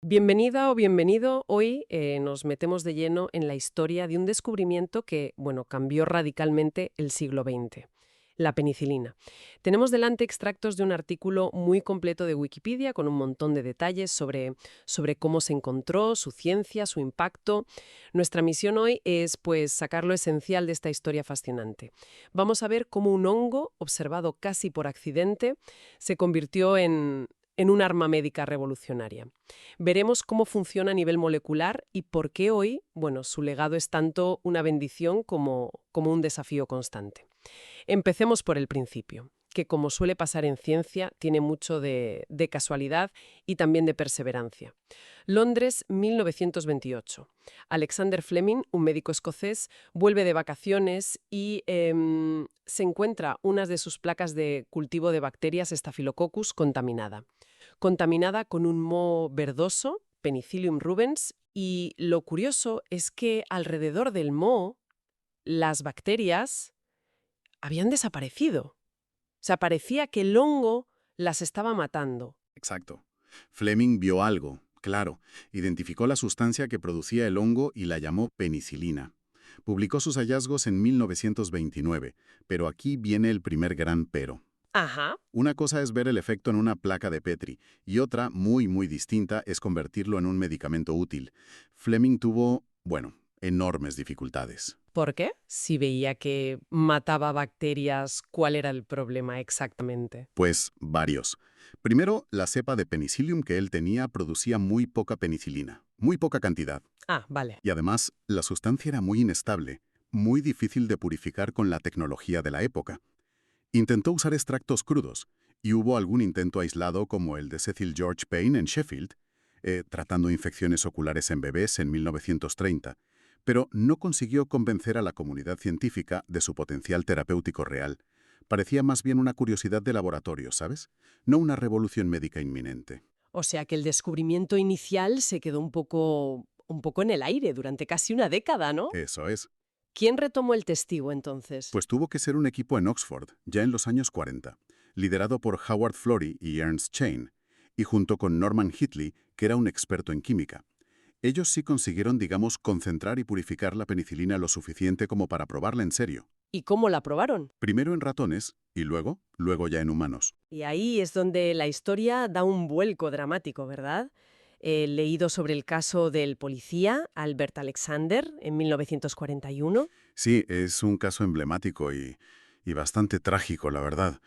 Bienvenida o bienvenido. Hoy nos metemos de lleno en la historia de un descubrimiento que, bueno, cambió radicalmente el siglo XX, la penicilina. Tenemos delante extractos de un artículo muy completo de Wikipedia con un montón de detalles sobre cómo se encontró, su ciencia, su impacto. Nuestra misión hoy es, pues, sacar lo esencial de esta historia fascinante. Vamos a ver cómo un hongo, observado casi por accidente, se convirtió en un arma médica revolucionaria. Veremos cómo funciona a nivel molecular y por qué hoy, bueno, su legado es tanto una bendición como un desafío constante. Empecemos por el principio, que como suele pasar en ciencia, tiene mucho de casualidad y también de perseverancia. Londres, 1928. Alexander Fleming, un médico escocés, vuelve de vacaciones y se encuentra unas de sus placas de cultivo de bacterias Staphylococcus contaminada con un moho verdoso, Penicillium rubens, y lo curioso es que alrededor del moho las bacterias habían desaparecido. O sea, parecía que el hongo las estaba matando. Exacto. Fleming vio algo, claro, identificó la sustancia que producía el hongo y la llamó penicilina. Publicó sus hallazgos en 1929, pero aquí viene el primer gran pero. Ajá. Una cosa es ver el efecto en una placa de Petri, y otra, muy distinta, es convertirlo en un medicamento útil. Fleming tuvo, bueno, enormes dificultades. ¿Por qué? Si veía que mataba bacterias, ¿cuál era el problema exactamente? Pues varios. Primero, la cepa de penicillium que él tenía producía muy poca penicilina, muy poca cantidad. Ah, vale. Y además, la sustancia era muy inestable, muy difícil de purificar con la tecnología de la época. Intentó usar extractos crudos, y hubo algún intento aislado como el de Cecil George Payne en Sheffield, tratando infecciones oculares en bebés en 1930, pero no consiguió convencer a la comunidad científica de su potencial terapéutico real. Parecía más bien una curiosidad de laboratorio, ¿sabes? No una revolución médica inminente. O sea que el descubrimiento inicial se quedó un poco en el aire durante casi una década, ¿no? Eso es. ¿Quién retomó el testigo entonces? Pues tuvo que ser un equipo en Oxford, ya en los años 40, liderado por Howard Florey y Ernst Chain, y junto con Norman Hitley, que era un experto en química. Ellos sí consiguieron, digamos, concentrar y purificar la penicilina lo suficiente como para probarla en serio. ¿Y cómo la probaron? Primero en ratones y luego ya en humanos. Y ahí es donde la historia da un vuelco dramático, ¿verdad? He leído sobre el caso del policía Albert Alexander en 1941. Sí, es un caso emblemático y bastante trágico, la verdad.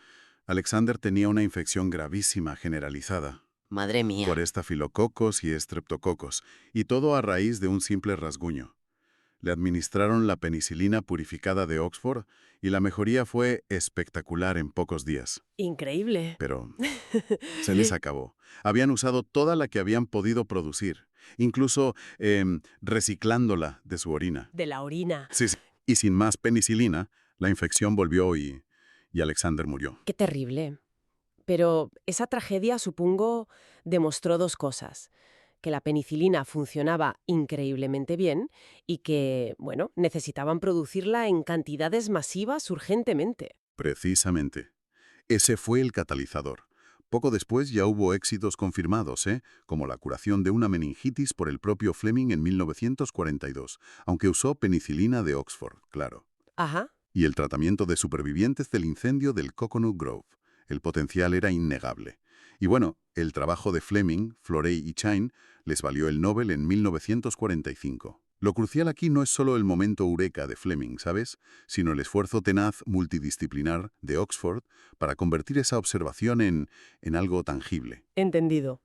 Alexander tenía una infección gravísima generalizada Madre por mía. estafilococos y estreptococos, y todo a raíz de un simple rasguño. Le administraron la penicilina purificada de Oxford y la mejoría fue espectacular en pocos días. Increíble. Pero se les acabó. Habían usado toda la que habían podido producir, incluso reciclándola de su orina. De la orina. Sí. Y sin más penicilina, la infección volvió y Alexander murió. Qué terrible. Pero esa tragedia, supongo, demostró dos cosas. Que la penicilina funcionaba increíblemente bien y que, bueno, necesitaban producirla en cantidades masivas urgentemente. Precisamente. Ese fue el catalizador. Poco después ya hubo éxitos confirmados, como la curación de una meningitis por el propio Fleming en 1942, aunque usó penicilina de Oxford, claro. Ajá. Y el tratamiento de supervivientes del incendio del Coconut Grove. El potencial era innegable. Y bueno, el trabajo de Fleming, Florey y Chain les valió el Nobel en 1945. Lo crucial aquí no es solo el momento eureka de Fleming, ¿sabes?, sino el esfuerzo tenaz multidisciplinar de Oxford para convertir esa observación en algo tangible. Entendido.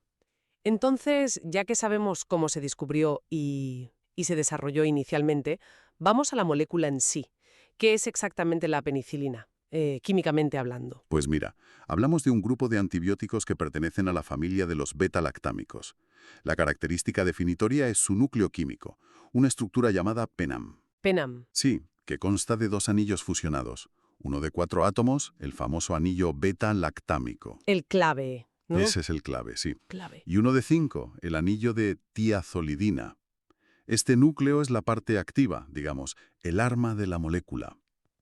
Entonces, ya que sabemos cómo se descubrió y se desarrolló inicialmente, vamos a la molécula en sí. ¿Qué es exactamente la penicilina, químicamente hablando? Pues mira, hablamos de un grupo de antibióticos que pertenecen a la familia de los beta-lactámicos. La característica definitoria es su núcleo químico, una estructura llamada PENAM. PENAM. Sí, que consta de dos anillos fusionados, uno de 4 átomos, el famoso anillo beta-lactámico. El clave, ¿no? Ese es el clave, sí. Clave. Y uno de 5, el anillo de tiazolidina. Este núcleo es la parte activa, digamos, el arma de la molécula.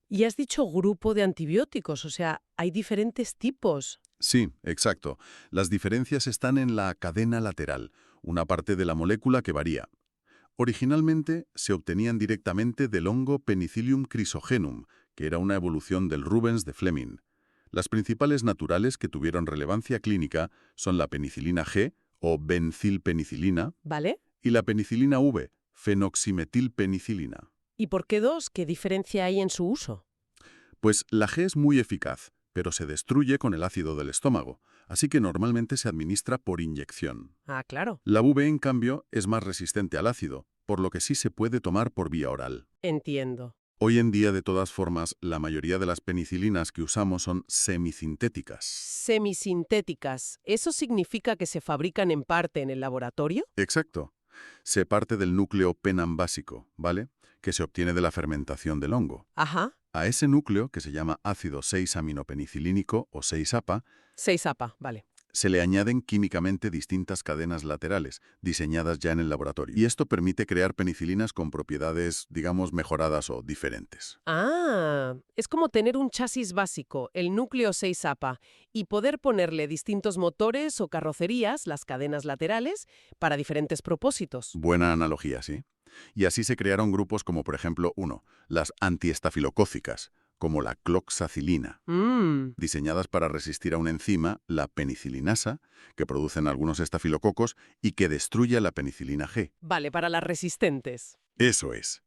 Y has dicho grupo de antibióticos, o sea, hay diferentes tipos. Sí, exacto. Las diferencias están en la cadena lateral, una parte de la molécula que varía. Originalmente se obtenían directamente del hongo Penicillium chrysogenum, que era una evolución del Rubens de Fleming. Las principales naturales que tuvieron relevancia clínica son la penicilina G, o benzilpenicilina, ¿Vale? y la penicilina V, fenoximetilpenicilina. ¿Y por qué dos? ¿Qué diferencia hay en su uso? Pues la G es muy eficaz, pero se destruye con el ácido del estómago, así que normalmente se administra por inyección. Ah, claro. La V, en cambio, es más resistente al ácido, por lo que sí se puede tomar por vía oral. Entiendo. Hoy en día, de todas formas, la mayoría de las penicilinas que usamos son semisintéticas. Semisintéticas. ¿Eso significa que se fabrican en parte en el laboratorio? Exacto. Se parte del núcleo penambásico, ¿vale? Que se obtiene de la fermentación del hongo. Ajá. A ese núcleo, que se llama ácido 6-aminopenicilínico o 6-APA, 6-APA, vale. se le añaden químicamente distintas cadenas laterales, diseñadas ya en el laboratorio. Y esto permite crear penicilinas con propiedades, digamos, mejoradas o diferentes. Ah, es como tener un chasis básico, el núcleo 6-APA, y poder ponerle distintos motores o carrocerías, las cadenas laterales, para diferentes propósitos. Buena analogía, ¿sí? Y así se crearon grupos como, por ejemplo, las antiestafilocócicas, como la cloxacilina, diseñadas para resistir a una enzima, la penicilinasa, que producen algunos estafilococos y que destruye la penicilina G. Vale, para las resistentes. Eso es.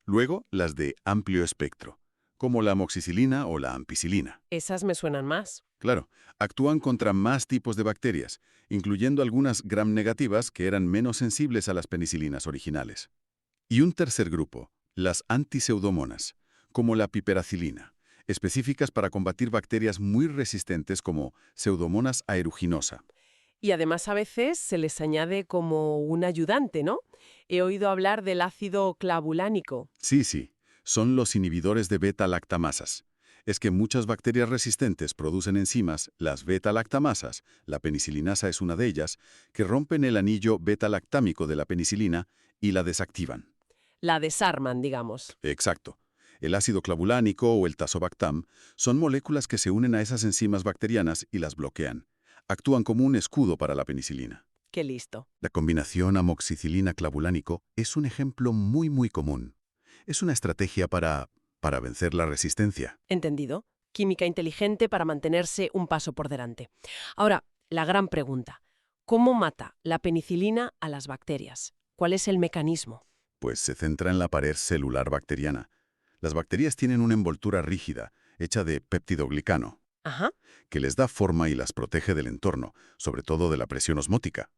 Luego, las de amplio espectro, como la amoxicilina o la ampicilina. Esas me suenan más. Claro, actúan contra más tipos de bacterias, incluyendo algunas gram-negativas que eran menos sensibles a las penicilinas originales. Y un tercer grupo, las antiseudomonas, como la piperacilina, específicas para combatir bacterias muy resistentes como Pseudomonas aeruginosa. Y además a veces se les añade como un ayudante, ¿no? He oído hablar del ácido clavulánico. Sí, son los inhibidores de beta-lactamasas. Es que muchas bacterias resistentes producen enzimas, las beta-lactamasas, la penicilinasa es una de ellas, que rompen el anillo beta-lactámico de la penicilina y la desactivan. La desarman, digamos. Exacto. El ácido clavulánico o el tazobactam son moléculas que se unen a esas enzimas bacterianas y las bloquean. Actúan como un escudo para la penicilina. Qué listo. La combinación amoxicilina-clavulánico es un ejemplo muy común. Es una estrategia para vencer la resistencia. Entendido. Química inteligente para mantenerse un paso por delante. Ahora, la gran pregunta. ¿Cómo mata la penicilina a las bacterias? ¿Cuál es el mecanismo? Pues se centra en la pared celular bacteriana. Las bacterias tienen una envoltura rígida, hecha de peptidoglicano, Ajá. que les da forma y las protege del entorno, sobre todo de la presión osmótica.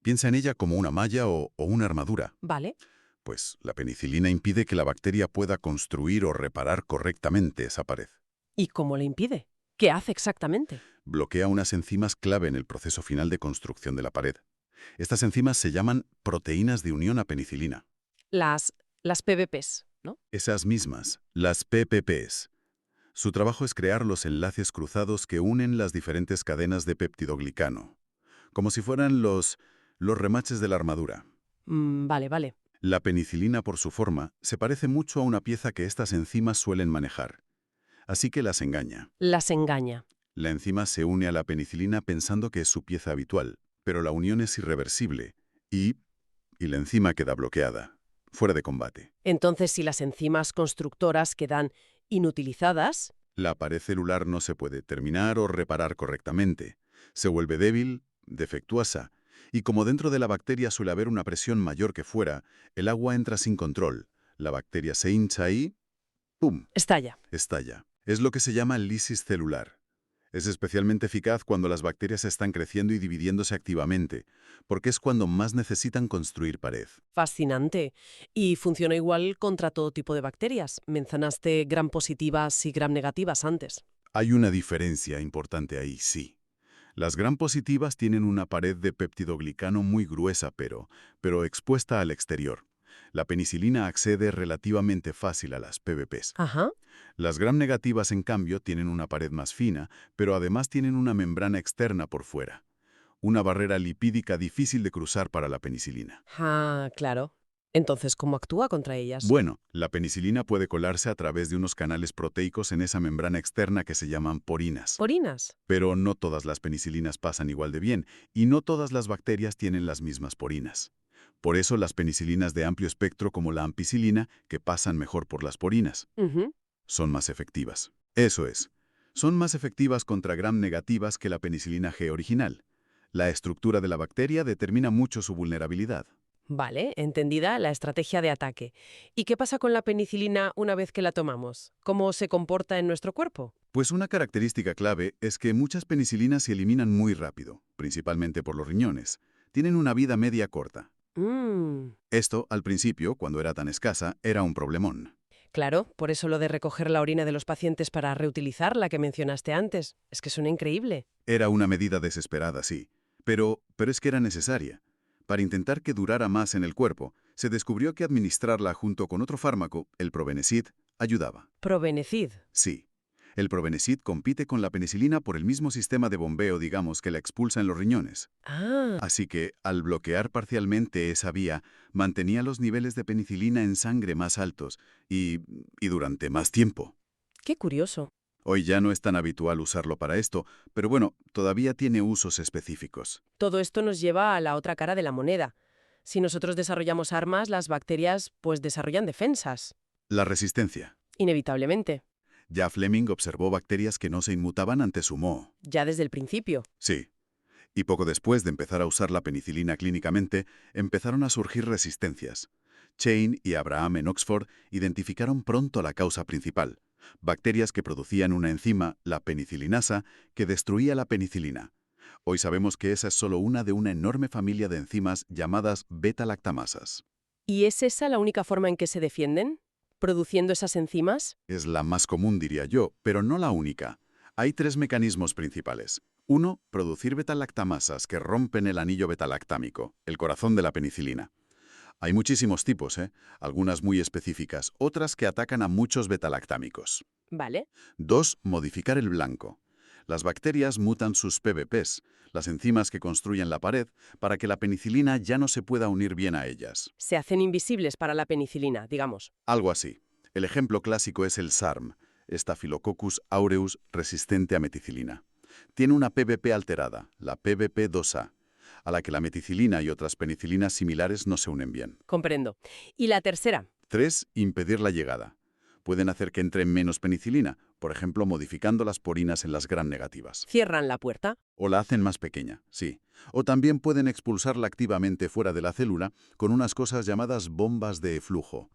Piensa en ella como una malla o una armadura. Vale. Pues la penicilina impide que la bacteria pueda construir o reparar correctamente esa pared. ¿Y cómo le impide? ¿Qué hace exactamente? Bloquea unas enzimas clave en el proceso final de construcción de la pared. Estas enzimas se llaman proteínas de unión a penicilina. Las PBPs, ¿no? Esas mismas, las PPPs. Su trabajo es crear los enlaces cruzados que unen las diferentes cadenas de peptidoglicano, como si fueran los remaches de la armadura. Vale. La penicilina, por su forma, se parece mucho a una pieza que estas enzimas suelen manejar. Así que las engaña. Las engaña. La enzima se une a la penicilina pensando que es su pieza habitual, pero la unión es irreversible y la enzima queda bloqueada, fuera de combate. Entonces, si las enzimas constructoras quedan inutilizadas, La pared celular no se puede terminar o reparar correctamente. Se vuelve débil, defectuosa, y como dentro de la bacteria suele haber una presión mayor que fuera, el agua entra sin control. La bacteria se hincha y ¡pum!, estalla. estalla. Es lo que se llama lisis celular. Es especialmente eficaz cuando las bacterias están creciendo y dividiéndose activamente, porque es cuando más necesitan construir pared. Fascinante. Y funciona igual contra todo tipo de bacterias. Mencionaste gram positivas y gram negativas antes. Hay una diferencia importante ahí, sí. Las gram positivas tienen una pared de peptidoglicano muy gruesa, pero expuesta al exterior. La penicilina accede relativamente fácil a las PBPs. Ajá. Las gram negativas, en cambio, tienen una pared más fina, pero además tienen una membrana externa por fuera. Una barrera lipídica difícil de cruzar para la penicilina. Ah, claro. Entonces, ¿cómo actúa contra ellas? Bueno, la penicilina puede colarse a través de unos canales proteicos en esa membrana externa que se llaman porinas. ¿Porinas? Pero no todas las penicilinas pasan igual de bien y no todas las bacterias tienen las mismas porinas. Por eso las penicilinas de amplio espectro como la ampicilina, que pasan mejor por las porinas, Ujú. son más efectivas. Eso es. Son más efectivas contra gram negativas que la penicilina G original. La estructura de la bacteria determina mucho su vulnerabilidad. Vale, entendida la estrategia de ataque. ¿Y qué pasa con la penicilina una vez que la tomamos? ¿Cómo se comporta en nuestro cuerpo? Pues una característica clave es que muchas penicilinas se eliminan muy rápido, principalmente por los riñones. Tienen una vida media corta. Mmm. Esto, al principio, cuando era tan escasa, era un problemón. Claro, por eso lo de recoger la orina de los pacientes para reutilizarla que mencionaste antes. Es que suena increíble. Era una medida desesperada, sí, pero es que era necesaria. Para intentar que durara más en el cuerpo, se descubrió que administrarla junto con otro fármaco, el Probenecid, ayudaba. Probenecid. Sí, el Probenecid compite con la penicilina por el mismo sistema de bombeo, digamos, que la expulsa en los riñones. Ah, Así que, al bloquear parcialmente esa vía, mantenía los niveles de penicilina en sangre más altos y durante más tiempo. qué curioso. Hoy ya no es tan habitual usarlo para esto, pero bueno, todavía tiene usos específicos. Todo esto nos lleva a la otra cara de la moneda. Si nosotros desarrollamos armas, las bacterias pues desarrollan defensas. La resistencia. Inevitablemente. Ya Fleming observó bacterias que no se inmutaban ante su moho. Ya desde el principio. Sí. Y poco después de empezar a usar la penicilina clínicamente, empezaron a surgir resistencias. Chain y Abraham en Oxford identificaron pronto la causa principal: bacterias que producían una enzima, la penicilinasa, que destruía la penicilina. Hoy sabemos que esa es solo una de una enorme familia de enzimas llamadas beta-lactamasas. ¿Y es esa la única forma en que se defienden? ¿Produciendo esas enzimas? Es la más común, diría yo, pero no la única. Hay tres mecanismos principales. Uno, producir beta-lactamasas que rompen el anillo betalactámico, el corazón de la penicilina. Hay muchísimos tipos, algunas muy específicas, otras que atacan a muchos betalactámicos. Vale. Dos, modificar el blanco. Las bacterias mutan sus PBPs, las enzimas que construyen la pared, para que la penicilina ya no se pueda unir bien a ellas. Se hacen invisibles para la penicilina, digamos. Algo así. El ejemplo clásico es el SARM, Staphylococcus aureus resistente a meticilina. Tiene una PBP alterada, la PBP2A, a la que la meticilina y otras penicilinas similares no se unen bien. Comprendo. ¿Y la tercera? 3. Impedir la llegada. Pueden hacer que entre menos penicilina, por ejemplo, modificando las porinas en las gram negativas. Cierran la puerta. O la hacen más pequeña, sí. O también pueden expulsarla activamente fuera de la célula con unas cosas llamadas bombas de flujo.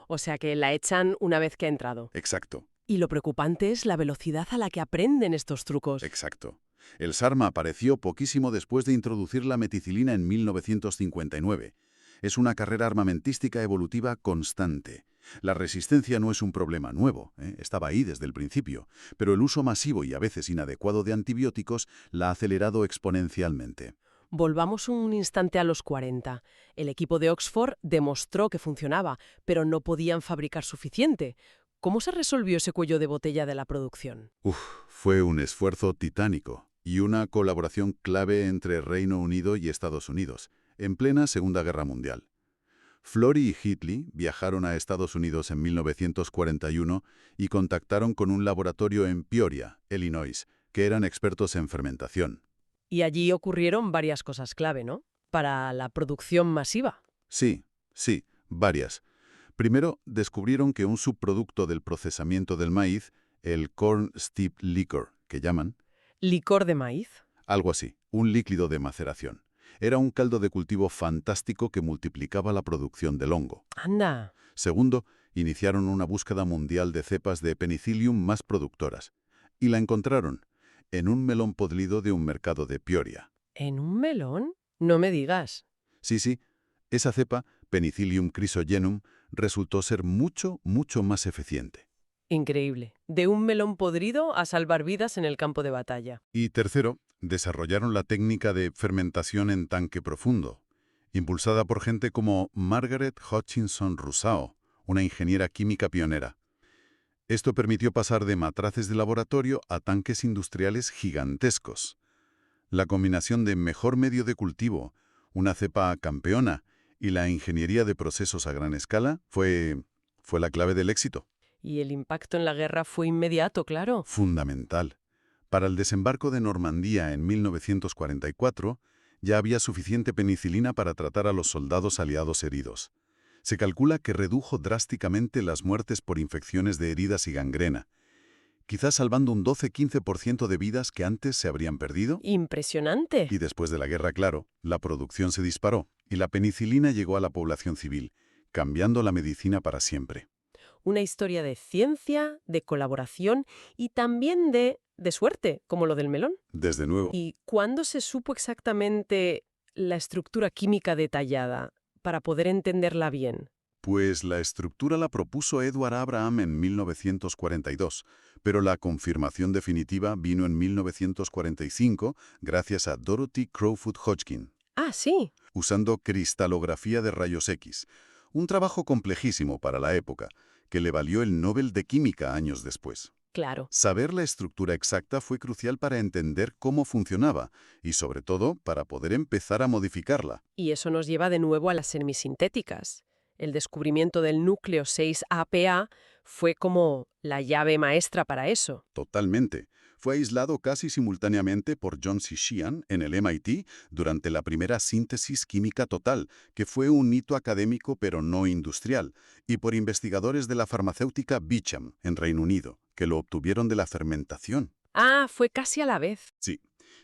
O sea que la echan una vez que ha entrado. Exacto, Y lo preocupante es la velocidad a la que aprenden estos trucos. exacto. El SARMA apareció poquísimo después de introducir la meticilina en 1959. Es una carrera armamentística evolutiva constante. La resistencia no es un problema nuevo, estaba ahí desde el principio, pero el uso masivo y a veces inadecuado de antibióticos la ha acelerado exponencialmente. Volvamos un instante a los 40. El equipo de Oxford demostró que funcionaba, pero no podían fabricar suficiente. ¿Cómo se resolvió ese cuello de botella de la producción? Fue un esfuerzo titánico y una colaboración clave entre Reino Unido y Estados Unidos, en plena Segunda Guerra Mundial. Florey y Hitley viajaron a Estados Unidos en 1941 y contactaron con un laboratorio en Peoria, Illinois, que eran expertos en fermentación. Y allí ocurrieron varias cosas clave, ¿no? Para la producción masiva. Sí, varias. Primero, descubrieron que un subproducto del procesamiento del maíz, el corn steep liquor, que llaman, Licor de maíz. algo así, un líquido de maceración. Era un caldo de cultivo fantástico que multiplicaba la producción del hongo. Anda. Segundo, iniciaron una búsqueda mundial de cepas de Penicillium más productoras. Y la encontraron en un melón podrido de un mercado de Peoria. ¿En un melón? No me digas. Sí, esa cepa, Penicillium chrysogenum, resultó ser mucho más eficiente. Increíble. De un melón podrido a salvar vidas en el campo de batalla. Y tercero, desarrollaron la técnica de fermentación en tanque profundo, impulsada por gente como Margaret Hutchinson Rousseau, una ingeniera química pionera. Esto permitió pasar de matraces de laboratorio a tanques industriales gigantescos. La combinación de mejor medio de cultivo, una cepa campeona Y la ingeniería de procesos a gran escala fue la clave del éxito. Y el impacto en la guerra fue inmediato, claro. Fundamental. Para el desembarco de Normandía en 1944, ya había suficiente penicilina para tratar a los soldados aliados heridos. Se calcula que redujo drásticamente las muertes por infecciones de heridas y gangrena, quizás salvando un 12-15% de vidas que antes se habrían perdido. Impresionante. Y después de la guerra, claro, la producción se disparó y la penicilina llegó a la población civil, cambiando la medicina para siempre. Una historia de ciencia, de colaboración y también de suerte, como lo del melón. Desde nuevo. ¿Y cuándo se supo exactamente la estructura química detallada para poder entenderla bien? Pues la estructura la propuso Edward Abraham en 1942, pero la confirmación definitiva vino en 1945 gracias a Dorothy Crowfoot Hodgkin, Ah, sí. usando cristalografía de rayos X, un trabajo complejísimo para la época, que le valió el Nobel de Química años después. Claro. Saber la estructura exacta fue crucial para entender cómo funcionaba y, sobre todo, para poder empezar a modificarla. Y eso nos lleva de nuevo a las semisintéticas. El descubrimiento del núcleo 6-APA fue como la llave maestra para eso. Totalmente. Fue aislado casi simultáneamente por John C. Sheehan en el MIT durante la primera síntesis química total, que fue un hito académico pero no industrial, y por investigadores de la farmacéutica Beecham, en Reino Unido, que lo obtuvieron de la fermentación. Ah, fue casi a la vez. Sí,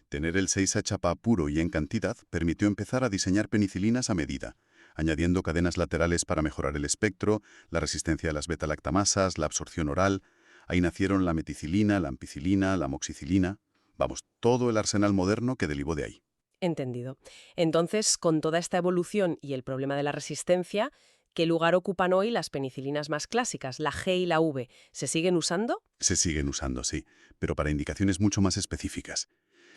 tener el 6-HPA puro y en cantidad permitió empezar a diseñar penicilinas a medida, añadiendo cadenas laterales para mejorar el espectro, la resistencia a las beta-lactamasas, la absorción oral. Ahí nacieron la meticilina, la ampicilina, la amoxicilina. Vamos, todo el arsenal moderno que derivó de ahí. Entendido. Entonces, con toda esta evolución y el problema de la resistencia, ¿qué lugar ocupan hoy las penicilinas más clásicas, la G y la V? ¿Se siguen usando? Se siguen usando, sí, pero para indicaciones mucho más específicas.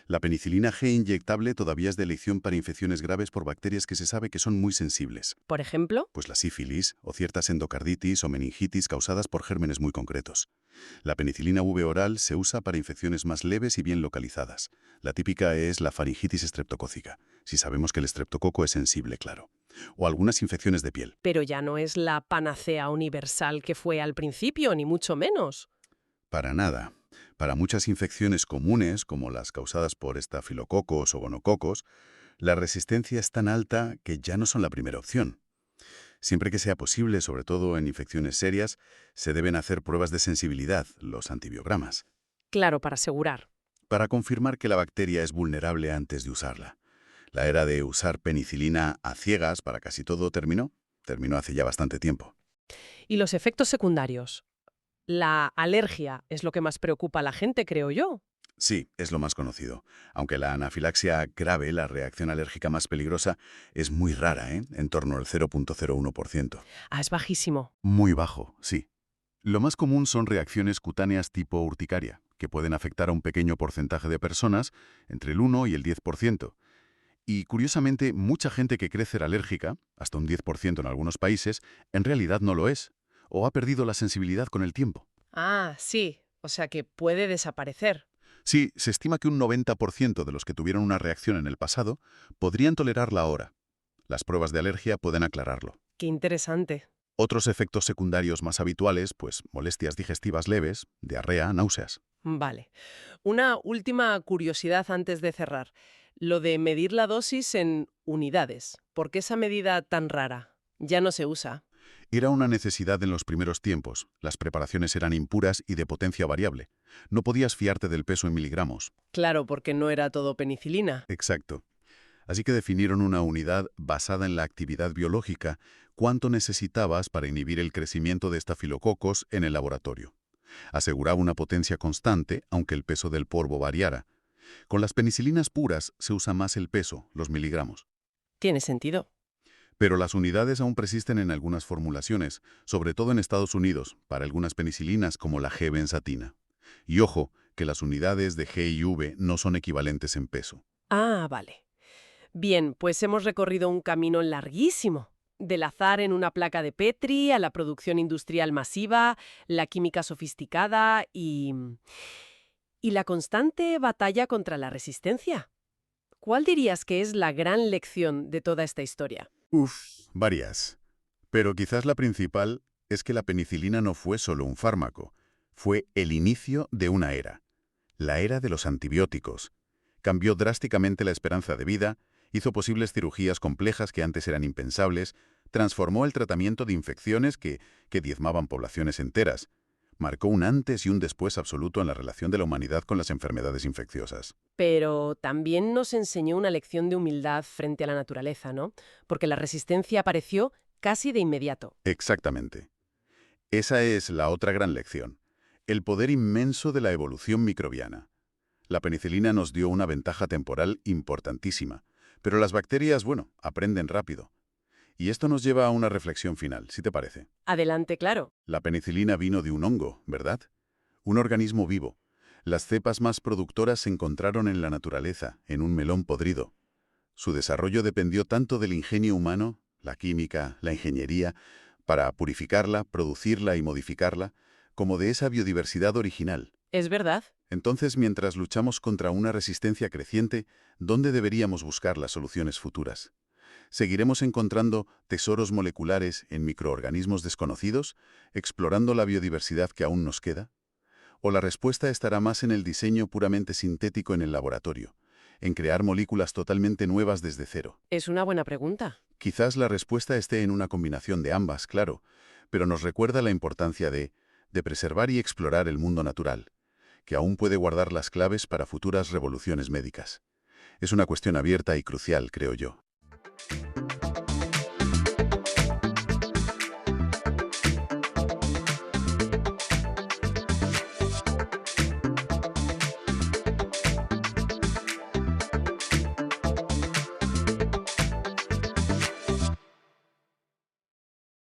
La penicilina G inyectable todavía es de elección para infecciones graves por bacterias que se sabe que son muy sensibles, Por ejemplo, pues la sífilis o ciertas endocarditis o meningitis causadas por gérmenes muy concretos. La penicilina V oral se usa para infecciones más leves y bien localizadas. La típica es la faringitis estreptocócica, si sabemos que el estreptococo es sensible, claro. O algunas infecciones de piel. pero ya no es la panacea universal que fue al principio, ni mucho menos. Para nada. Para muchas infecciones comunes, como las causadas por estafilococos o gonococos, la resistencia es tan alta que ya no son la primera opción. Siempre que sea posible, sobre todo en infecciones serias, se deben hacer pruebas de sensibilidad, los antibiogramas, Claro, para asegurar. para confirmar que la bacteria es vulnerable antes de usarla. La era de usar penicilina a ciegas para casi todo terminó hace ya bastante tiempo. ¿Y los efectos secundarios? La alergia es lo que más preocupa a la gente, creo yo. Sí, es lo más conocido. Aunque la anafilaxia grave, la reacción alérgica más peligrosa, es muy rara, en torno al 0,01%. Ah, es bajísimo. Muy bajo, sí. Lo más común son reacciones cutáneas tipo urticaria, que pueden afectar a un pequeño porcentaje de personas, entre el 1 y el 10%. Y curiosamente, mucha gente que cree ser alérgica, hasta un 10% en algunos países, en realidad no lo es, o ha perdido la sensibilidad con el tiempo. Ah, sí. O sea que puede desaparecer. Sí, se estima que un 90% de los que tuvieron una reacción en el pasado podrían tolerarla ahora. Las pruebas de alergia pueden aclararlo. Qué interesante. Otros efectos secundarios más habituales, pues molestias digestivas leves, diarrea, náuseas. Vale. Una última curiosidad antes de cerrar. Lo de medir la dosis en unidades. ¿Por qué esa medida tan rara? Ya no se usa. Era una necesidad en los primeros tiempos. Las preparaciones eran impuras y de potencia variable. No podías fiarte del peso en miligramos. Claro, porque no era todo penicilina. Exacto. Así que definieron una unidad basada en la actividad biológica, cuánto necesitabas para inhibir el crecimiento de estafilococos en el laboratorio. Aseguraba una potencia constante, aunque el peso del polvo variara. Con las penicilinas puras se usa más el peso, los miligramos. Tiene sentido. Pero las unidades aún persisten en algunas formulaciones, sobre todo en Estados Unidos, para algunas penicilinas como la G-benzatina. Y ojo, que las unidades de G y V no son equivalentes en peso. Ah, vale. Bien, pues hemos recorrido un camino larguísimo. Del azar en una placa de Petri a la producción industrial masiva, la química sofisticada y la constante batalla contra la resistencia. ¿Cuál dirías que es la gran lección de toda esta historia? Varias. Pero quizás la principal es que la penicilina no fue solo un fármaco, fue el inicio de una era, la era de los antibióticos. Cambió drásticamente la esperanza de vida, hizo posibles cirugías complejas que antes eran impensables, transformó el tratamiento de infecciones que diezmaban poblaciones enteras, marcó un antes y un después absoluto en la relación de la humanidad con las enfermedades infecciosas. Pero también nos enseñó una lección de humildad frente a la naturaleza, ¿no? Porque la resistencia apareció casi de inmediato. Exactamente. Esa es la otra gran lección, el poder inmenso de la evolución microbiana. La penicilina nos dio una ventaja temporal importantísima, pero las bacterias, bueno, aprenden rápido. Y esto nos lleva a una reflexión final, si te parece. Adelante, claro. La penicilina vino de un hongo, ¿verdad? Un organismo vivo. Las cepas más productoras se encontraron en la naturaleza, en un melón podrido. Su desarrollo dependió tanto del ingenio humano, la química, la ingeniería, para purificarla, producirla y modificarla, como de esa biodiversidad original. ¿Es verdad? Entonces, mientras luchamos contra una resistencia creciente, ¿dónde deberíamos buscar las soluciones futuras? ¿Seguiremos encontrando tesoros moleculares en microorganismos desconocidos, explorando la biodiversidad que aún nos queda? ¿O la respuesta estará más en el diseño puramente sintético en el laboratorio, en crear moléculas totalmente nuevas desde cero? Es una buena pregunta. Quizás la respuesta esté en una combinación de ambas, claro, pero nos recuerda la importancia de preservar y explorar el mundo natural, que aún puede guardar las claves para futuras revoluciones médicas. Es una cuestión abierta y crucial, creo yo.